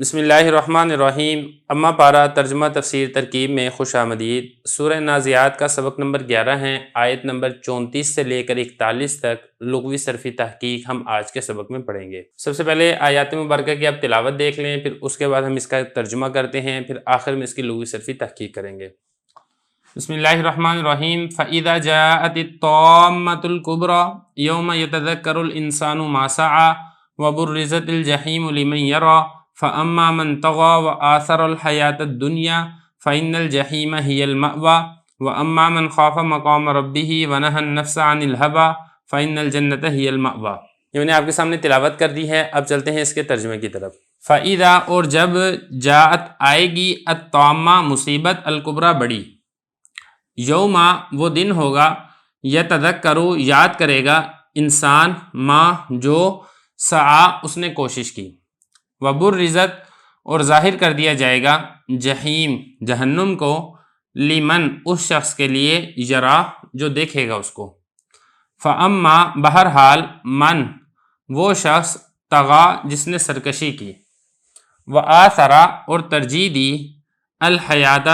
بسم اللہ الرحمن الرحیم۔ اما پارہ ترجمہ تفسیر ترکیب میں خوش آمدید۔ سورہ نازعات کا سبق نمبر 11 ہے، آیت نمبر 34 سے لے کر 41 تک لغوی صرفی تحقیق ہم آج کے سبق میں پڑھیں گے۔ سب سے پہلے آیات مبارکہ کی آپ تلاوت دیکھ لیں، پھر اس کے بعد ہم اس کا ترجمہ کرتے ہیں، پھر آخر میں اس کی لغوی صرفی تحقیق کریں گے۔ بسم اللہ الرحمن الرحیم۔ فَإِذَا جَاءَتِ الطَّامَّةُ الْكُبْرَى يَوْمَ يَتَذَكَّرُ الْإِنسَانُ مَا سَعَىٰ وَبُرِّزَتِ الْجَحِيمُ لِمَن يَرَىٰ فَأَمَّا مَن طَغَىٰ وَآثَرَ الْحَيَاةَ الدُّنْيَا فَإِنَّ الْجَحِيمَ هِيَ الْمَأْوَىٰ وَأَمَّا مَنْ خَافَ مَقَامَ رَبِّهِ وَنَهَى النَّفْسَ عَنِ الْهَوَىٰ فَإِنَّ الْجَنَّةَ هِيَ الْمَأْوَىٰ۔ یہ میں نے آپ کے سامنے تلاوت کر دی ہے، اب چلتے ہیں اس کے ترجمے کی طرف۔ فَإِذَا اور جب جاءت آئے گی الطامہ مصیبت الکبریٰ بڑی، یوما وہ دن ہوگا، یتذکرو یاد کرے گا انسان ما جو سعی اس نے کوشش کی، وبرزت اور ظاہر کر دیا جائے گا جہیم جہنم کو، لمن اس شخص کے لیے یرا جو دیکھے گا اس کو، فاما بہرحال من وہ شخص طغا جس نے سرکشی کی، وآثرا اور ترجیح دی الحیات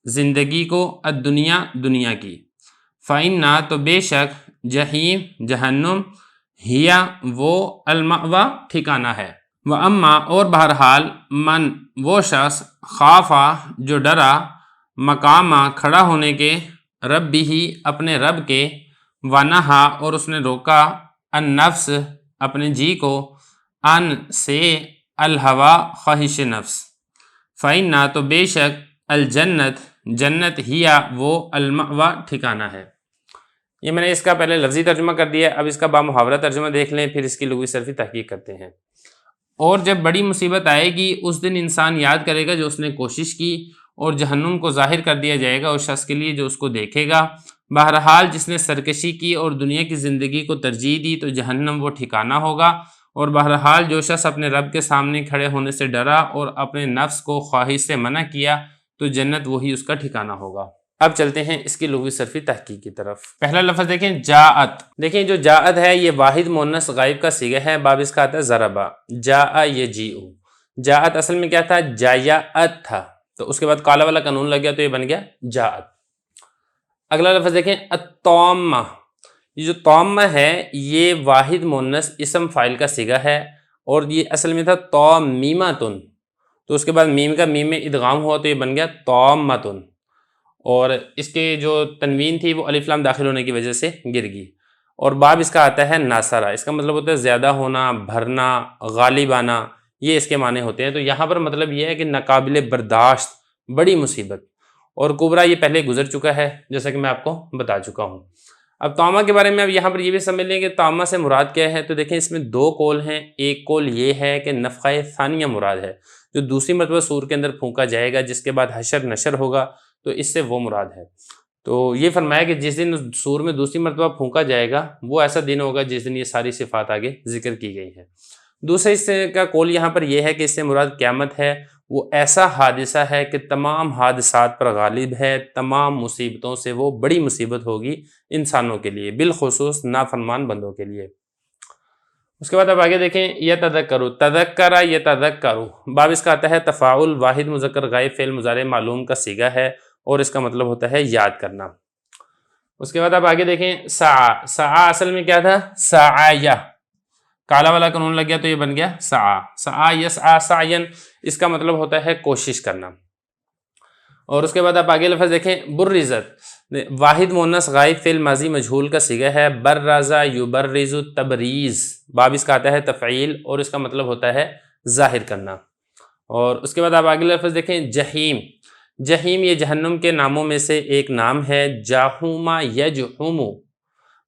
زندگی کو، الدنیا دنیا کی، فإنا تو بے شک جہیم جہنم، ہیا وہ المأویٰ ٹھکانہ ہے، وَأَمَّا اور بہرحال من وہ شخص خافا جو ڈرا، مقامہ کھڑا ہونے کے، ربی ہی اپنے رب کے، ونہا اور اس نے روکا النفس اپنے جی کو، ان سے الہوا خواہش نفس، فإنا تو بے شک الجنت جنت ہیا وہ المأویٰ ٹھکانہ ہے۔ یہ میں نے اس کا پہلے لفظی ترجمہ کر دیا، اب اس کا بامحاورہ ترجمہ دیکھ لیں، پھر اس کی لغوی صرفی تحقیق کرتے ہیں۔ اور جب بڑی مصیبت آئے گی اس دن انسان یاد کرے گا جو اس نے کوشش کی، اور جہنم کو ظاہر کر دیا جائے گا اس شخص کے لیے جو اس کو دیکھے گا، بہرحال جس نے سرکشی کی اور دنیا کی زندگی کو ترجیح دی تو جہنم وہ ٹھکانہ ہوگا، اور بہرحال جو شخص اپنے رب کے سامنے کھڑے ہونے سے ڈرا اور اپنے نفس کو خواہش سے منع کیا تو جنت وہی اس کا ٹھکانہ ہوگا۔ اب چلتے ہیں اس کی لغوی صرفی تحقیق کی طرف۔ پہلا لفظ دیکھیں جاءت، دیکھیں جو جاءت ہے یہ واحد مؤنث غائب کا صیغہ ہے، باب اس کا آتا ہے ضربا، جاء یجیء، جاءت اصل میں کیا تھا، جایات تھا، تو اس کے بعد کالا والا قانون لگ گیا تو یہ بن گیا جاءت۔ اگلا لفظ دیکھیں الطامہ، یہ جو طامہ ہے یہ واحد مؤنث اسم فاعل کا صیغہ ہے، اور یہ اصل میں تھا طامیمۃ، تو اس کے بعد میم کا میم میں ادغام ہوا تو یہ بن گیا طامۃ، اور اس کے جو تنوین تھی وہ الف لام داخل ہونے کی وجہ سے گر گئی، اور باب اس کا آتا ہے ناصرہ، اس کا مطلب ہوتا ہے زیادہ ہونا، بھرنا، غالب آنا، یہ اس کے معنی ہوتے ہیں۔ تو یہاں پر مطلب یہ ہے کہ ناقابل برداشت بڑی مصیبت، اور کبریٰ یہ پہلے گزر چکا ہے جیسا کہ میں آپ کو بتا چکا ہوں۔ اب طامہ کے بارے میں اب یہاں پر یہ بھی سمجھ لیں کہ طامہ سے مراد کیا ہے، تو دیکھیں اس میں دو قول ہیں، ایک قول یہ ہے کہ نفخہ ثانیہ مراد ہے، جو دوسری مرتبہ سور کے اندر پھونکا جائے گا جس کے بعد حشر نشر ہوگا، تو اس سے وہ مراد ہے۔ تو یہ فرمایا کہ جس دن سور میں دوسری مرتبہ پھونکا جائے گا وہ ایسا دن ہوگا جس دن یہ ساری صفات آگے ذکر کی گئی ہیں۔ دوسرے حصے کا قول یہاں پر یہ ہے کہ اس سے مراد قیامت ہے، وہ ایسا حادثہ ہے کہ تمام حادثات پر غالب ہے، تمام مصیبتوں سے وہ بڑی مصیبت ہوگی انسانوں کے لیے، بالخصوص نافرمان بندوں کے لیے۔ اس کے بعد اب آگے دیکھیں یتذکروا، تذکر یتذکروا، باب اس کا آتا ہے تفاعل، واحد مذکر غائب فعل مضارع معلوم کا صیغہ ہے، اور اس کا مطلب ہوتا ہے یاد کرنا۔ اس کے بعد اب آگے دیکھیں سعی، سعی اصل میں کیا تھا، سعیہ، کالا والا قانون لگ گیا تو یہ بن گیا سعی، سعی یسعی سعین، اس کا مطلب ہوتا ہے کوشش کرنا۔ اور اس کے بعد آپ آگے لفظ دیکھیں برزت، واحد مؤنث غائب فعل ماضی مجہول کا صیغہ ہے، برزا یبرز تبریز، باب اس کا آتا ہے تفعیل، اور اس کا مطلب ہوتا ہے ظاہر کرنا۔ اور اس کے بعد آپ آگے لفظ دیکھیں جہیم، جہیم یہ جہنم کے ناموں میں سے ایک نام ہے، جاہوما یجہوم،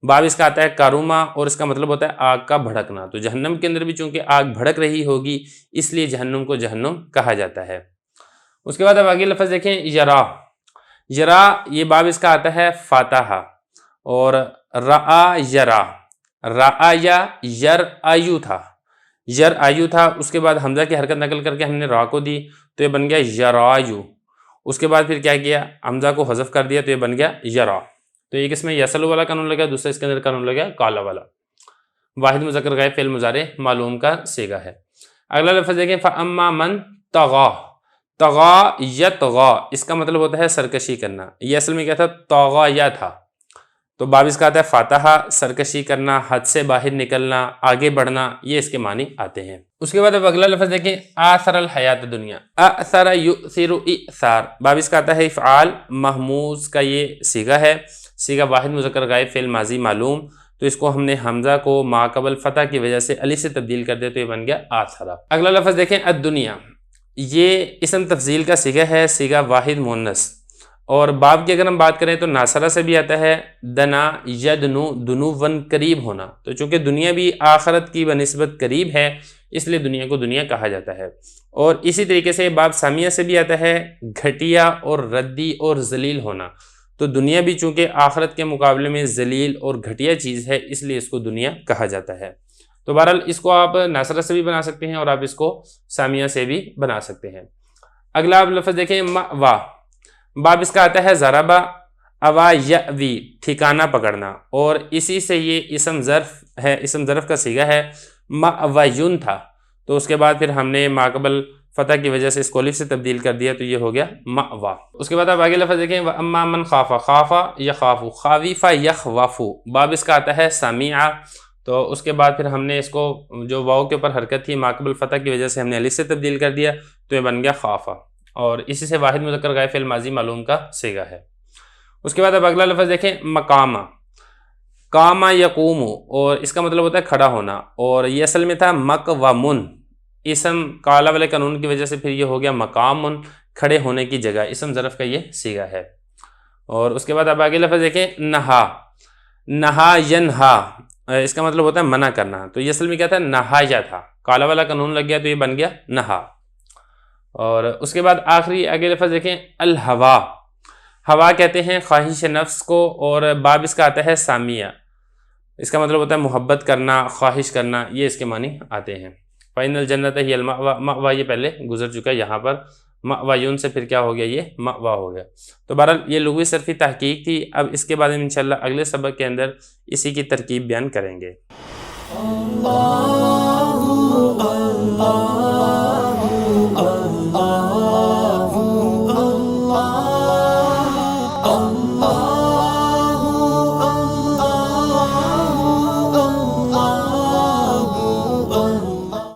باب اس کا آتا ہے کاروما، اور اس کا مطلب ہوتا ہے آگ کا بھڑکنا، تو جہنم کے اندر بھی چونکہ آگ بھڑک رہی ہوگی اس لیے جہنم کو جہنم کہا جاتا ہے۔ اس کے بعد اب آگے لفظ دیکھیں یرا، یرا یہ باب اس کا آتا ہے فاتحہ، اور رآ یرا، رآ یا یر آیو تھا، یر آیو تھا، اس کے بعد حمزہ کی حرکت نقل کر کے ہم نے را کو دی تو یہ بن گیا یرایو، اس کے بعد پھر کیا کیا، حمزہ کو حذف کر دیا تو یہ بن گیا یرا، تو ایک اس میں یسلو والا قانون لگا، دوسرا اس کے اندر قانون لگا کالا والا، واحد مذکر غائب فعل مضارع معلوم کا صیغہ ہے۔ اگلا لفظ دیکھیں فَأَمَّا مَن طَغَى، طغى یطغى، اس کا مطلب ہوتا ہے سرکشی کرنا. یہ اصل میں کیا تھا؟ طغى تھا. تو باب اس کا آتا ہے فاتحہ، سرکشی کرنا، حد سے باہر نکلنا، آگے بڑھنا، یہ اس کے معنی آتے ہیں. اس کے بعد اب اگلا لفظ دیکھیں آثر الحیات دنیا، اثر یؤثر اثار. باب اس کا آتا ہے افعال محموز کا یہ صیغہ ہے، صیغہ واحد مذکر غائب فعل ماضی معلوم. تو اس کو ہم نے حمزہ کو ما قبل فتح کی وجہ سے علی سے تبدیل کر دے تو یہ بن گیا آثرہ. اگلا لفظ دیکھیں الدنیا، یہ اسم تفضیل کا صیغہ ہے، صیغہ واحد مؤنث. اور باب کی اگر ہم بات کریں تو ناصرہ سے بھی آتا ہے، دنا یدنو دنون قریب ہونا. تو چونکہ دنیا بھی آخرت کی بنسبت قریب ہے اس لیے دنیا کو دنیا کہا جاتا ہے. اور اسی طریقے سے باب سامیہ سے بھی آتا ہے، گھٹیا اور ردی اور ذلیل ہونا. تو دنیا بھی چونکہ آخرت کے مقابلے میں ذلیل اور گھٹیا چیز ہے اس لیے اس کو دنیا کہا جاتا ہے. تو بہرحال اس کو آپ ناصرہ سے بھی بنا سکتے ہیں اور آپ اس کو سامیہ سے بھی بنا سکتے ہیں. اگلا آپ لفظ دیکھیں مأوا، باب اس کا آتا ہے ضربہ اوا یأوی، ٹھکانہ پکڑنا. اور اسی سے یہ اسم ظرف ہے، اسم ظرف کا صیغہ ہے، مأویون تھا. تو اس کے بعد پھر ہم نے ما قبل فتح کی وجہ سے اس کو الف سے تبدیل کر دیا تو یہ ہو گیا مأوا. اس کے بعد آپ آگے لفظ دیکھیں وَأَمَّا مَنْ خَافَ، خَافَ یخافو، خَاوِفَ یخوفو. باب اس کا آتا ہے سمیعہ. تو اس کے بعد پھر ہم نے اس کو جو واو کے اوپر حرکت تھی ما قبل فتح کی وجہ سے ہم نے الف سے تبدیل کر دیا تو یہ بن گیا خافہ. اور اسی سے واحد مذکر غائب فعل ماضی معلوم کا صیغہ ہے. اس کے بعد اب اگلا لفظ دیکھیں مقامہ، قام یقوم، اور اس کا مطلب ہوتا ہے کھڑا ہونا. اور یہ اصل میں تھا مقومن، اسم قال والے قانون کی وجہ سے پھر یہ ہو گیا مقامن، کھڑے ہونے کی جگہ. اسم ظرف کا یہ صیغہ ہے. اور اس کے بعد اب آگے لفظ دیکھیں نہا، نہا ینہا، اس کا مطلب ہوتا ہے منع کرنا. تو یہ اصل میں کیا تھا؟ نہایا تھا، قال والا قانون لگ گیا تو یہ بن گیا نہا. اور اس کے بعد آخری آگے لفظ دیکھیں الہوا، ہوا کہتے ہیں خواہش نفس کو. اور باب اس کا آتا ہے سامیہ، اس کا مطلب ہوتا ہے محبت کرنا، خواہش کرنا، یہ اس کے معنی آتے ہیں. فَإِنَّ الْجَنَّةَ هِيَ الْمَأْوَىٰ، مأوا یہ پہلے گزر چکا ہے، یہاں پر مأویون سے پھر کیا ہو گیا؟ یہ مأوا ہو گیا. تو بہرحال یہ لغوی صرفی تحقیق تھی. اب اس کے بعد ہم انشاءاللہ اگلے سبق کے اندر اسی کی ترکیب بیان کریں گے.